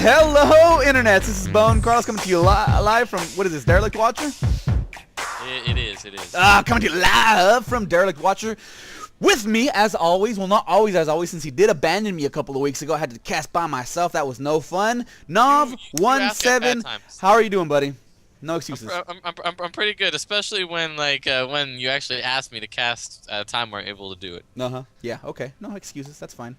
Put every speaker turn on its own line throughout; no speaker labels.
Hello, Internet. This is BoneCarlos coming to you live from, what is this, Derelict Watcher?
It is.
Coming to you live from Derelict Watcher. With me, as always, well, not always as always, since he did abandon me a couple of weeks ago. I had to cast by myself. That was no fun. Nov17, how are you doing, buddy? No excuses.
I'm pretty good, especially when when you actually asked me to cast at a time where I'm able to do it.
Yeah, okay. No excuses. That's fine.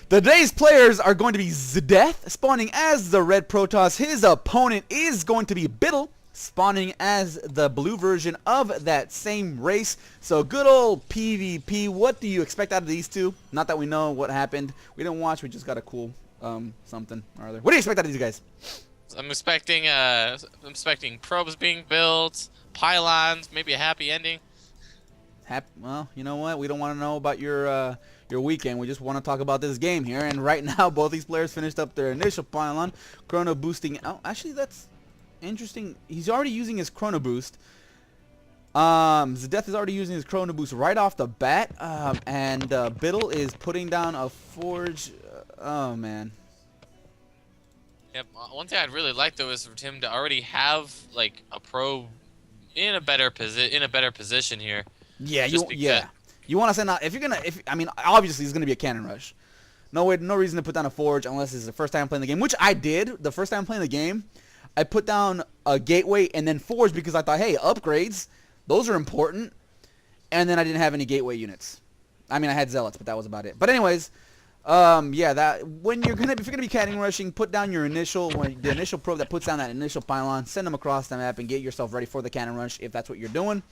Today's players are going to be Xedeth, spawning as the red Protoss. His opponent is going to be Biddle, spawning as the blue version of that same race. So good old PvP. What do you expect out of these two? Not that we know what happened. We didn't watch. We just got a cool something or other. What do you expect out of these guys?
I'm expecting probes being built, pylons, maybe a happy ending.
Well, you know what? We don't want to know about your weekend. We just want to talk about this game here. And right now, both these players finished up their initial pylon, chrono boosting. Oh, actually, that's interesting. He's already using his chrono boost. Xedeth is already using his chrono boost right off the bat. And Biddle is putting down a forge. Oh man.
Yep. One thing I'd really like though is for him to already have like a probe in a better position here.
Yeah, you want to send out I mean, obviously it's gonna be a cannon rush. No reason to put down a forge unless it's the first time playing the game, which I did. The first time playing the game, I put down a gateway and then forge because I thought, hey, upgrades, those are important. And then I didn't have any gateway units. I mean, I had zealots, but that was about it. But anyways, yeah, that if you're gonna be cannon rushing, put down the initial probe that puts down that initial pylon, send them across the map, and get yourself ready for the cannon rush if that's what you're doing.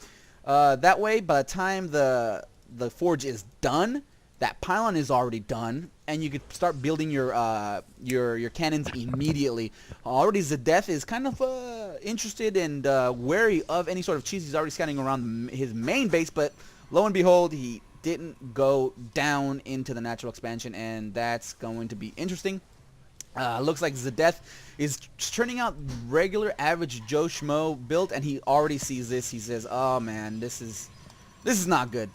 That way, by the time the forge is done, that pylon is already done, and you could start building your cannons immediately. Already, Xedeth is kind of interested and wary of any sort of cheese. He's already scanning around his main base, but lo and behold, he didn't go down into the natural expansion, and that's going to be interesting. Looks like Xedeth is turning out regular average Joe Schmo build, and he already sees this. He says, "Oh man, this is not good.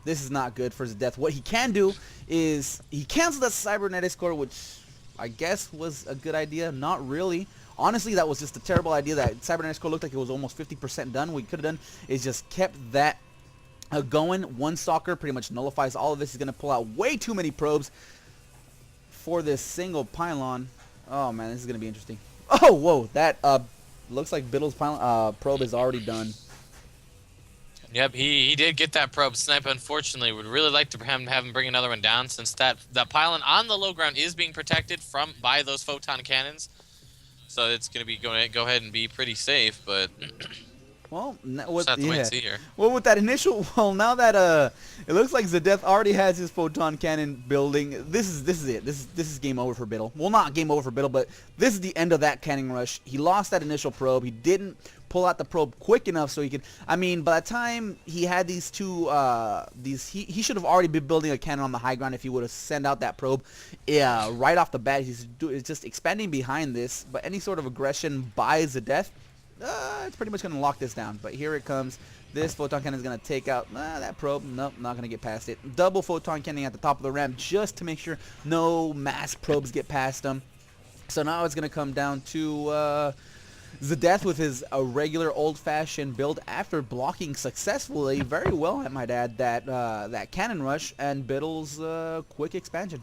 This is not good for Xedeth." What he can do is he canceled that cybernetics core, which I guess was a good idea. Not really. Honestly, that was just a terrible idea. That cybernetics core looked like it was almost 50% done. What he could have done is just kept that going. One stalker pretty much nullifies all of this. He's going to pull out way too many probes for this single pylon. Oh man, this is going to be interesting. Oh, whoa, that looks like Biddle's probe is already done.
Yep, he did get that probe snipe. Unfortunately, would really like to have him bring another one down, since that pylon on the low ground is being protected by those photon cannons. So it's going to be go ahead and be pretty safe, but
well,
just have to wait and see here.
Well, with that initial, now that it looks like Xedeth already has his photon cannon building. This is it. This is game over for Biddle. Well, not game over for Biddle, but this is the end of that cannon rush. He lost that initial probe. He didn't pull out the probe quick enough so he could. I mean, by the time he had these two, he should have already been building a cannon on the high ground if he would have sent out that probe. Yeah, right off the bat, he's just expanding behind this. But any sort of aggression by Xedeth, it's pretty much going to lock this down. But here it comes. This photon cannon is going to take out that probe. Nope, not going to get past it. Double photon cannon at the top of the ramp just to make sure no mass probes get past them. So now it's going to come down to Xedeth with his regular old-fashioned build after blocking successfully, very well I might add, that cannon rush and Biddle's quick expansion.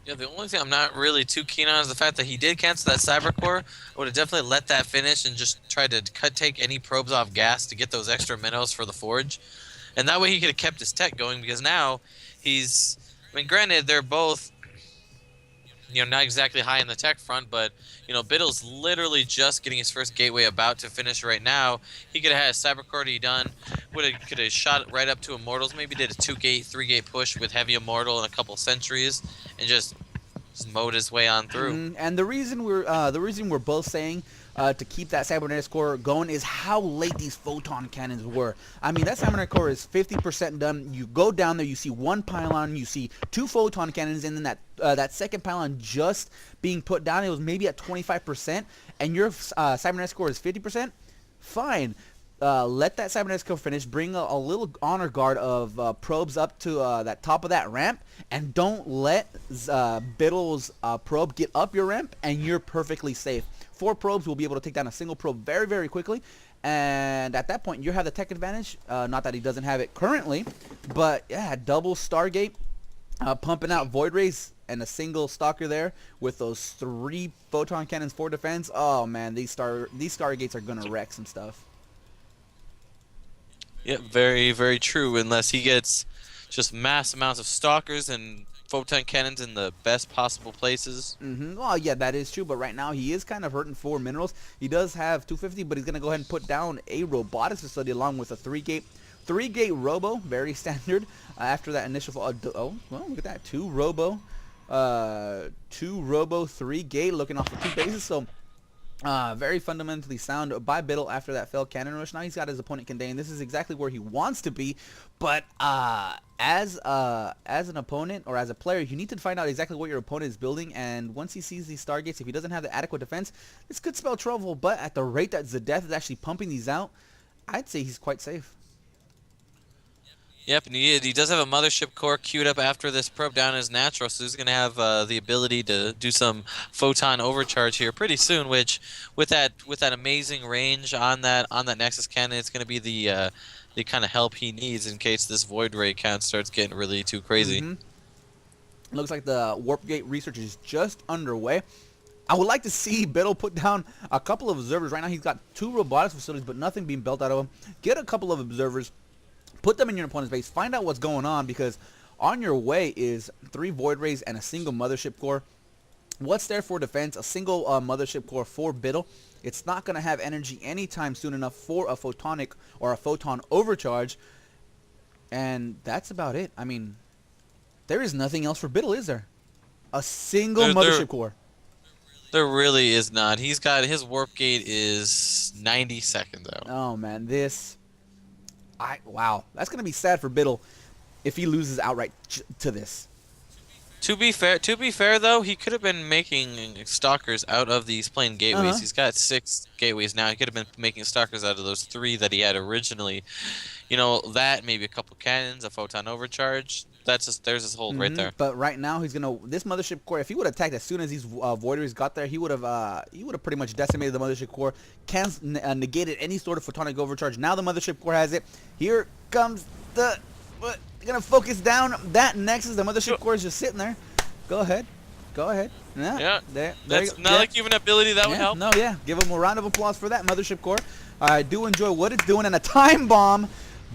Yeah, the only thing I'm not really too keen on is the fact that he did cancel that cyber core. I would have definitely let that finish and just tried to take any probes off gas to get those extra minnows for the forge. And that way he could have kept his tech going, because now he's, I mean, granted, they're both, not exactly high in the tech front, but, Biddle's literally just getting his first gateway about to finish right now. He could have had a cyber core done, could have shot it right up to Immortals, maybe did a 2-gate, 3-gate push with heavy Immortal and a couple sentries, and just mowed his way on through.
And the reason we're both saying to keep that cybernetics core going is how late these photon cannons were. I mean, that cybernetics core is 50% done. You go down there, you see one pylon, you see two photon cannons, and then that second pylon just being put down. It was maybe at 25%, and your cybernetics core is 50%. Fine. let that cybernetics kill finish. Bring a little honor guard of probes up to that top of that ramp, and don't let Biddle's probe get up your ramp, and you're perfectly safe. 4 probes will be able to take down a single probe very, very quickly, and at that point you have the tech advantage. Not that he doesn't have it currently, but yeah, double Stargate, pumping out Void Rays and a single Stalker there with those 3 photon cannons for defense. Oh man, these Stargates are gonna wreck some stuff.
Yeah, very, very true. Unless he gets just mass amounts of stalkers and photon cannons in the best possible places.
Well, yeah, that is true. But right now he is kind of hurting for minerals. He does have 250, but he's gonna go ahead and put down a robotics facility along with a 3-gate robo, very standard. After that initial fall, oh well, look at that, 2 robo, 3-gate, looking off the 2 bases. So. Very fundamentally sound by Biddle after that failed cannon rush. Now he's got his opponent contained. This is exactly where he wants to be, but as an opponent or as a player, you need to find out exactly what your opponent is building, and once he sees these Stargates, if he doesn't have the adequate defense, this could spell trouble. But at the rate that Xedeth is actually pumping these out, I'd say he's quite safe.
Yep, and he does have a mothership core queued up after this probe down as natural, so he's going to have the ability to do some photon overcharge here pretty soon. Which, with that amazing range on that Nexus cannon, it's going to be the kind of help he needs in case this Void Ray count starts getting really too crazy.
Looks like the Warp Gate research is just underway. I would like to see Biddle put down a couple of observers. Right now he's got 2 robotics facilities, but nothing being built out of them. Get a couple of observers. Put them in your opponent's base. Find out what's going on, because on your way is 3 Void Rays and a single mothership core. What's there for defense? A single mothership core for Biddle. It's not going to have energy anytime soon enough for a photonic or a photon overcharge. And that's about it. I mean, there is nothing else for Biddle, is there? A single mothership core.
There really is not. He's got his warp gate is 90 seconds out.
Oh man, wow, that's gonna be sad for Biddle if he loses outright to this.
To be fair though, he could have been making stalkers out of these plain gateways. He's got 6 gateways now. He could have been making stalkers out of those 3 that he had originally. You know, that maybe a couple cannons, a photon overcharge. There's his hold right there.
But right now he's gonna this mothership core. If he would have attacked as soon as these Voiders got there, he would have pretty much decimated the mothership core, negated any sort of photonic overcharge. Now the mothership core has it. Here comes the. Gonna focus down that Nexus. The mothership core is just sitting there. Go ahead. Yeah.
That's not like you have an ability that would help.
No, yeah. Give him a round of applause for that mothership core. I do enjoy what it's doing, and a time bomb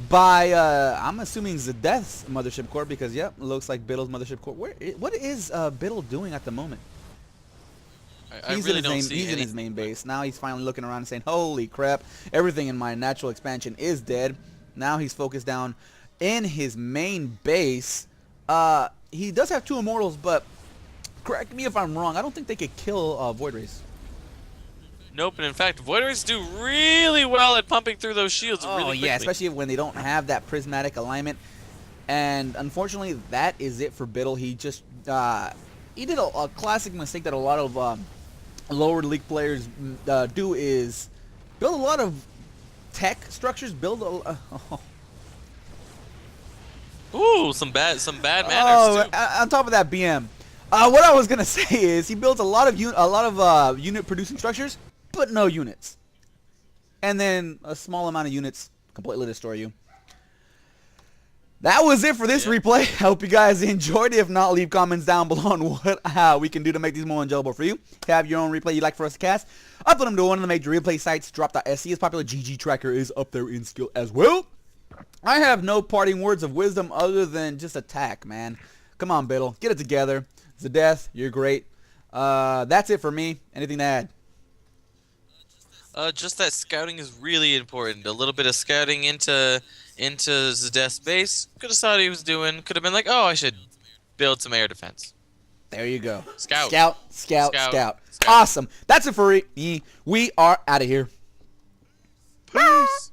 by I'm assuming Xedeth's mothership core, because yep, looks like Biddle's mothership core. What is Biddle doing at the moment? He's in his main base. Now he's finally looking around and saying, holy crap, everything in my natural expansion is dead. Now he's focused down in his main base. He does have 2 immortals, but correct me if I'm wrong, I don't think they could kill Void Rays.
Nope, and in fact, Void Rays do really well at pumping through those shields really quickly.
Yeah, especially when they don't have that prismatic alignment. And unfortunately, that is it for Biddle. He just he did a classic mistake that a lot of lower league players do, is build a lot of tech structures.
Ooh, some bad manners too.
On top of that, BM. What I was gonna say is he builds a lot of unit producing structures, but no units, and then a small amount of units completely destroy you. That was it for this replay. I hope you guys enjoyed it. If not, leave comments down below on what we can do to make these more enjoyable for you. If you have your own replay you'd like for us to cast, upload them to one of the major replay sites. Drop.sc is popular. GG Tracker is up there in skill as well. I have no parting words of wisdom other than just attack, man. Come on, Biddle. Get it together. Xedeth, you're great. That's it for me. Anything to add?
Just that scouting is really important. A little bit of scouting into Xedeth's base. Could have saw what he was doing. Could have been like, oh, I should build some air defense.
There you go.
Scout.
Awesome. That's it for me. We are out of here.
Peace.